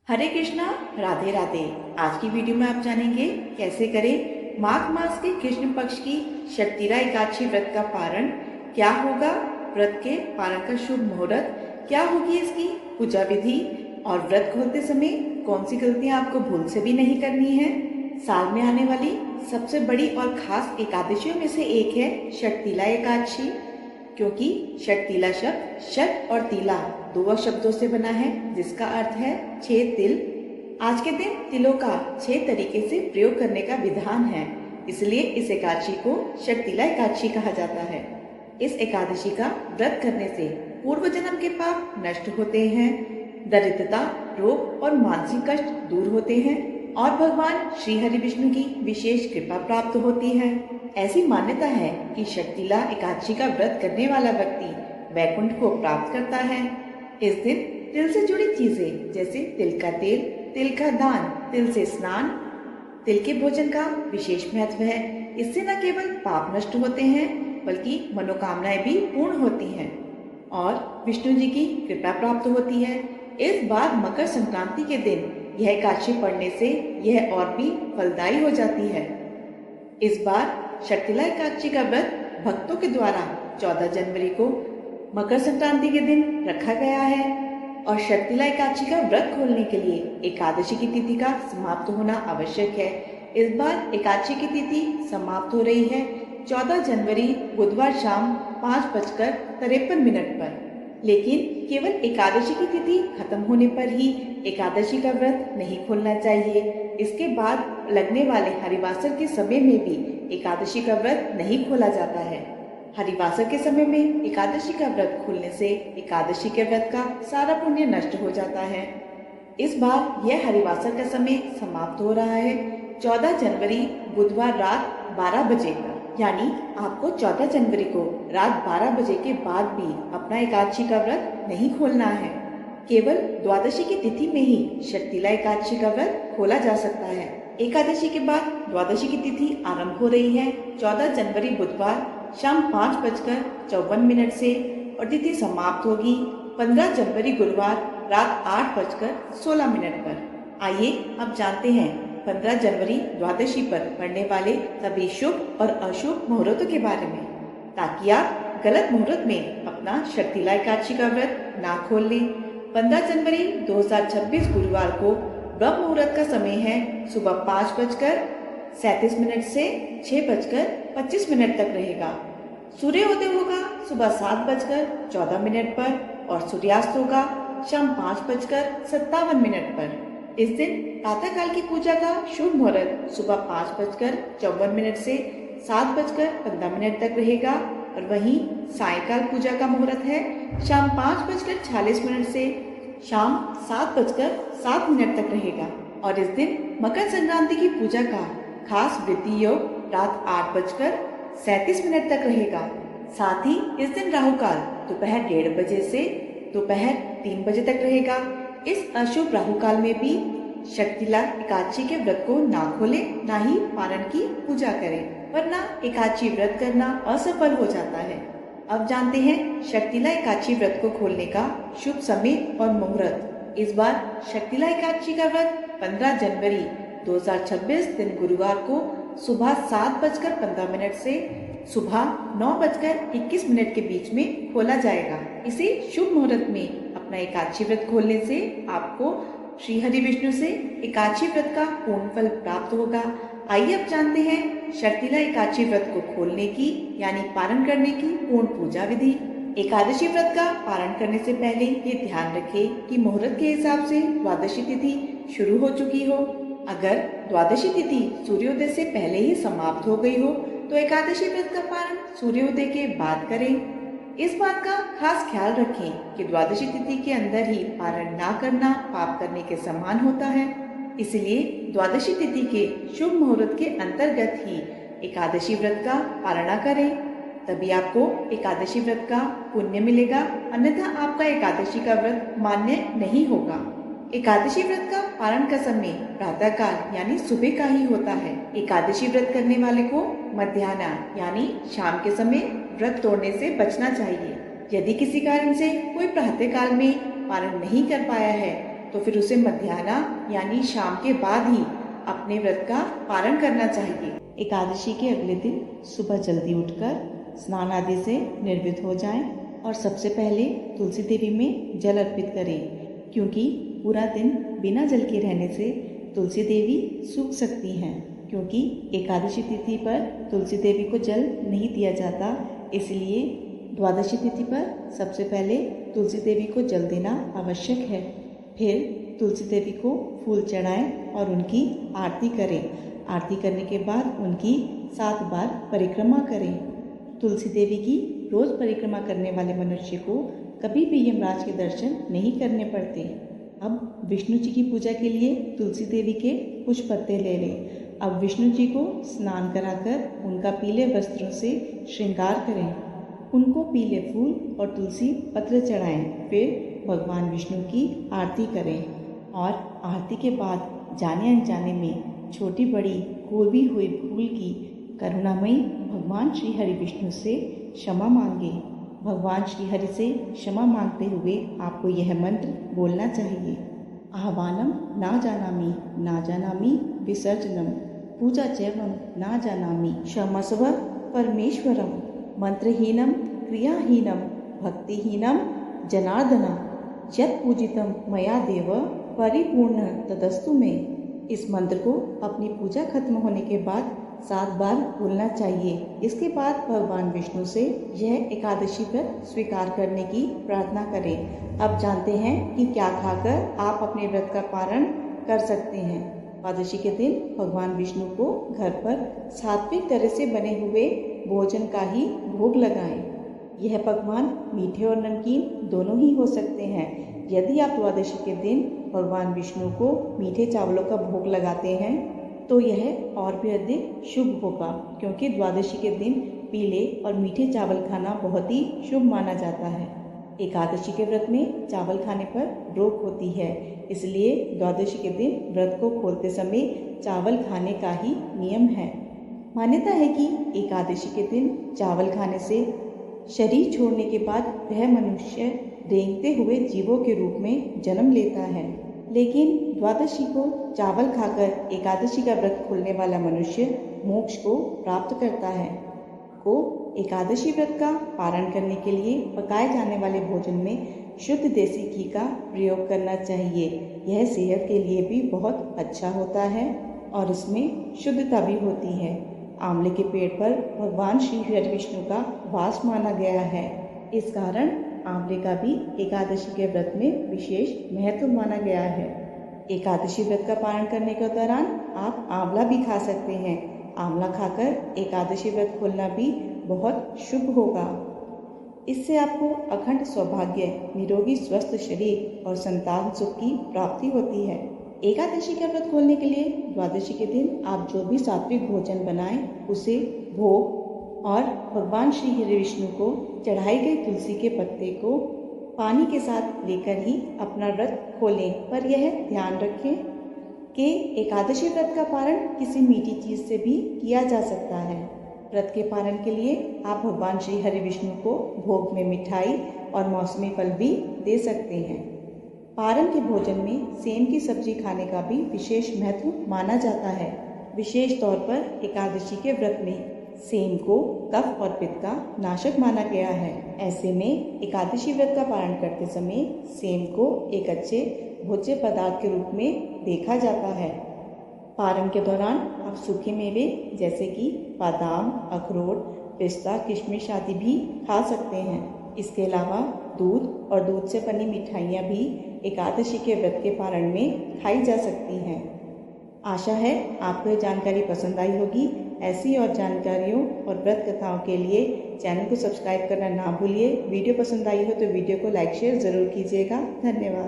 हरे कृष्णा, राधे राधे। आज की वीडियो में आप जानेंगे कैसे करें माघ मास के कृष्ण पक्ष की शक्तिला एकादशी व्रत का पारण। क्या होगा व्रत के पारण का शुभ मुहूर्त, क्या होगी इसकी पूजा विधि और व्रत खोलते समय कौन सी गलतियां आपको भूल से भी नहीं करनी है। साल में आने वाली सबसे बड़ी और खास एकादशियों में से एक है शक्तिला एकादशी, क्योंकि शक्तिला शब्द शक और तिला दो शब्दों से बना है, जिसका अर्थ है 6 तिल। आज के दिन तिलों का 6 तरीके से प्रयोग करने का विधान है, इसलिए इस एकादशी को शक्तिला एकादशी कहा जाता है। इस एकादशी का व्रत करने से पूर्व जन्म के पाप नष्ट होते हैं, दरिद्रता, रोग और मानसिक कष्ट दूर होते हैं और भगवान श्री हरि विष्णु की विशेष कृपा प्राप्त होती है। ऐसी मान्यता है कि शक्तिला एकादशी का व्रत करने वाला व्यक्ति वैकुंठ को प्राप्त करता है। इस दिन तिल से जुड़ी चीजें जैसे तिल का तेल, तिल का दान, तिल से स्नान, तिल के भोजन का विशेष महत्व है। इससे न केवल पाप नष्ट होते हैं बल्कि मनोकामनाएं भी पूर्ण होती हैं और विष्णु जी की कृपा प्राप्त होती है। इस बार मकर संक्रांति के दिन यह एकादशी पढ़ने से यह और भी फलदायी हो जाती है। इस बार शक्तिला एकादशी का व्रत भक्तों के द्वारा 14 जनवरी को मकर संक्रांति के दिन रखा गया है और शक्तिला एकादशी का व्रत खोलने के लिए एकादशी की तिथि का समाप्त होना आवश्यक है। इस बार एकादशी की तिथि समाप्त हो रही है 14 जनवरी बुधवार शाम 5:53 पर, लेकिन केवल एकादशी की तिथि खत्म होने पर ही एकादशी का व्रत नहीं खोलना चाहिए। इसके बाद लगने वाले हरिवासर के समय में भी एकादशी का व्रत नहीं खोला जाता है। हरिवासर के समय में एकादशी का व्रत खोलने से एकादशी के व्रत का सारा पुण्य नष्ट हो जाता है। इस बार यह हरिवासर का समय समाप्त हो रहा है 14 जनवरी बुधवार रात 12 बजे पर, यानी आपको 14 जनवरी को रात 12 बजे के बाद भी अपना एकादशी का व्रत नहीं खोलना है। केवल द्वादशी की तिथि में ही शक्तिला एकादशी का व्रत खोला जा सकता है। एकादशी के बाद द्वादशी की तिथि आरंभ हो रही है 14 जनवरी बुधवार शाम 5:54 से और तिथि समाप्त होगी 15 जनवरी गुरुवार रात 8:16 पर। आइए अब जानते हैं 15 जनवरी द्वादशी पर पड़ने वाले सभी शुभ और अशुभ मुहूर्तों के बारे में, ताकि आप गलत मुहूर्त में अपना शक्तिला एकादशी का व्रत ना खोल लें। 15 जनवरी 2026 गुरुवार को ब्रह्म मुहूर्त का समय है सुबह 5:37 से 6:25 तक रहेगा। सूर्योदय होगा सुबह 7:14 पर और सूर्यास्त होगा शाम 5:57 पर। इस दिन प्रातःकाल की पूजा का शुभ मुहूर्त सुबह 5:54 से 7:15 तक रहेगा और वहीं सायंकाल पूजा का मुहूर्त है शाम 5:46 से शाम 7:07 तक रहेगा। और इस दिन मकर संक्रांति की पूजा का खास वृद्धि योग रात 8:37 तक रहेगा। साथ ही इस दिन राहु काल दोपहर 1:30 बजे से दोपहर 3 बजे तक रहेगा। इस अशुभ राहु काल में भी शक्तिला एकादशी के व्रत को ना खोलें, ना ही पारण की पूजा करें, वरना एकादशी व्रत करना असफल हो जाता है। अब जानते हैं शक्तिला एकादशी व्रत को खोलने का शुभ समय और मुहूर्त। इस बार शक्तिला एकादशी का व्रत 15 जनवरी 2026 दिन गुरुवार को सुबह 7:15 से सुबह 9:21 के बीच में खोला जाएगा। इसे शुभ मुहूर्त में अपना एकादशी व्रत खोलने से आपको श्री हरि विष्णु से एकादशी व्रत का पूर्ण फल प्राप्त होगा। आइए अब जानते हैं शक्तिला एकादशी व्रत को खोलने की यानी पारण करने की पूर्ण पूजा विधि। एकादशी व्रत का पारण करने से पहले ये ध्यान रखें कि मुहूर्त के हिसाब से द्वादशी तिथि शुरू हो चुकी हो। अगर द्वादशी तिथि सूर्योदय से पहले ही समाप्त हो गई हो तो एकादशी व्रत का पारण सूर्योदय के बाद करें। इस बात का खास ख्याल रखें कि द्वादशी तिथि के अंदर ही पारण ना करना पाप करने के समान होता है, इसलिए द्वादशी तिथि के शुभ मुहूर्त के अंतर्गत ही एकादशी व्रत का पारणा करें, तभी आपको एकादशी व्रत का पुण्य मिलेगा, अन्यथा आपका एकादशी का व्रत मान्य नहीं होगा। एकादशी व्रत का पारण का समय प्रातःकाल यानी सुबह का ही होता है। एकादशी व्रत करने वाले को मध्याह्न यानी शाम के समय व्रत तोड़ने से बचना चाहिए। यदि किसी कारण से कोई प्रातःकाल में पारण नहीं कर पाया है तो फिर उसे मध्याह्न यानी शाम के बाद ही अपने व्रत का पारण करना चाहिए। एकादशी के अगले दिन सुबह जल्दी उठकर स्नान आदि से निर्वृत हो जाएं और सबसे पहले तुलसी देवी में जल अर्पित करें, क्योंकि पूरा दिन बिना जल के रहने से तुलसी देवी सूख सकती हैं। क्योंकि एकादशी तिथि पर तुलसी देवी को जल नहीं दिया जाता, इसलिए द्वादशी तिथि पर सबसे पहले तुलसी देवी को जल देना आवश्यक है। फिर तुलसी देवी को फूल चढ़ाएं और उनकी आरती करें। आरती करने के बाद उनकी 7 बार परिक्रमा करें। तुलसी देवी की रोज परिक्रमा करने वाले मनुष्य को कभी भी यमराज के दर्शन नहीं करने पड़ते। अब विष्णु जी की पूजा के लिए तुलसी देवी के कुछ पत्ते ले लें। अब विष्णु जी को स्नान कराकर उनका पीले वस्त्रों से श्रृंगार करें। उनको पीले फूल और तुलसी पत्र चढ़ाएं। फिर भगवान विष्णु की आरती करें और आरती के बाद जाने अनजाने में छोटी बड़ी कोई भी हुई भूल की करुणामयी भगवान श्री हरि विष्णु से क्षमा मांगे। भगवान श्री हरि से क्षमा मांगते हुए आपको यह मंत्र बोलना चाहिए। आह्वानम ना जानामि विसर्जनम पूजा चैवम ना जानामि क्षमस्व परमेश्वरम मंत्रहीनम क्रियाहीनम भक्तिहीनम जनार्दना यत् पूजितम मया देव परिपूर्ण तदस्तु में। इस मंत्र को अपनी पूजा खत्म होने के बाद 7 बार बोलना चाहिए। इसके बाद भगवान विष्णु से यह एकादशी व्रत स्वीकार करने की प्रार्थना करें। अब जानते हैं कि क्या खाकर आप अपने व्रत का पारण कर सकते हैं। एकादशी के दिन भगवान विष्णु को घर पर सात्विक तरह से बने हुए भोजन का ही भोग लगाएं। यह पकवान मीठे और नमकीन दोनों ही हो सकते हैं। यदि आप द्वादशी के दिन भगवान विष्णु को मीठे चावलों का भोग लगाते हैं तो यह और भी अधिक शुभ होगा, क्योंकि द्वादशी के दिन पीले और मीठे चावल खाना बहुत ही शुभ माना जाता है। एकादशी के व्रत में चावल खाने पर रोक होती है, इसलिए द्वादशी के दिन व्रत को खोलते समय चावल खाने का ही नियम है। मान्यता है कि एकादशी के दिन चावल खाने से शरीर छोड़ने के बाद वह मनुष्य रेंगते हुए जीवों के रूप में जन्म लेता है। लेकिन द्वादशी को चावल खाकर एकादशी का व्रत खोलने वाला मनुष्य मोक्ष को प्राप्त करता है। को एकादशी व्रत का पारण करने के लिए पकाए जाने वाले भोजन में शुद्ध देसी घी का प्रयोग करना चाहिए। यह सेहत के लिए भी बहुत अच्छा होता है और इसमें शुद्धता भी होती है। आंवले के पेड़ पर भगवान श्री हरि विष्णु का वास माना गया है। इस कारण आंवले का भी एकादशी के व्रत में विशेष महत्व माना गया है। एकादशी व्रत का पारण करने के दौरान आप आंवला भी खा सकते हैं। आंवला खाकर एकादशी व्रत खोलना भी बहुत शुभ होगा। इससे आपको अखंड सौभाग्य, निरोगी स्वस्थ शरीर और संतान सुख की प्राप्ति होती है। एकादशी का व्रत खोलने के लिए द्वादशी के दिन आप जो भी सात्विक भोजन बनाएं उसे भोग और भगवान श्री हरि विष्णु को चढ़ाई गई तुलसी के पत्ते को पानी के साथ लेकर ही अपना व्रत खोलें। पर यह ध्यान रखें कि एकादशी व्रत का पारण किसी मीठी चीज़ से भी किया जा सकता है। व्रत के पारण के लिए आप भगवान श्री हरि विष्णु को भोग में मिठाई और मौसमी फल भी दे सकते हैं। पारण के भोजन में सेम की सब्जी खाने का भी विशेष महत्व माना जाता है। विशेष तौर पर एकादशी के व्रत में सेम को कफ और पित्त का नाशक माना गया है। ऐसे में एकादशी व्रत का पारण करते समय सेम को एक अच्छे भोज्य पदार्थ के रूप में देखा जाता है। पारण के दौरान आप सूखे मेवे जैसे कि बादाम, अखरोट, पिस्ता, किशमिश आदि भी खा सकते हैं। इसके अलावा दूध और दूध से बनी मिठाइयाँ भी एकादशी के व्रत के पारण में खाई जा सकती हैं। आशा है आपको ये जानकारी पसंद आई होगी। ऐसी और जानकारियों और व्रत कथाओं के लिए चैनल को सब्सक्राइब करना ना भूलिए। वीडियो पसंद आई हो तो वीडियो को लाइक शेयर ज़रूर कीजिएगा। धन्यवाद।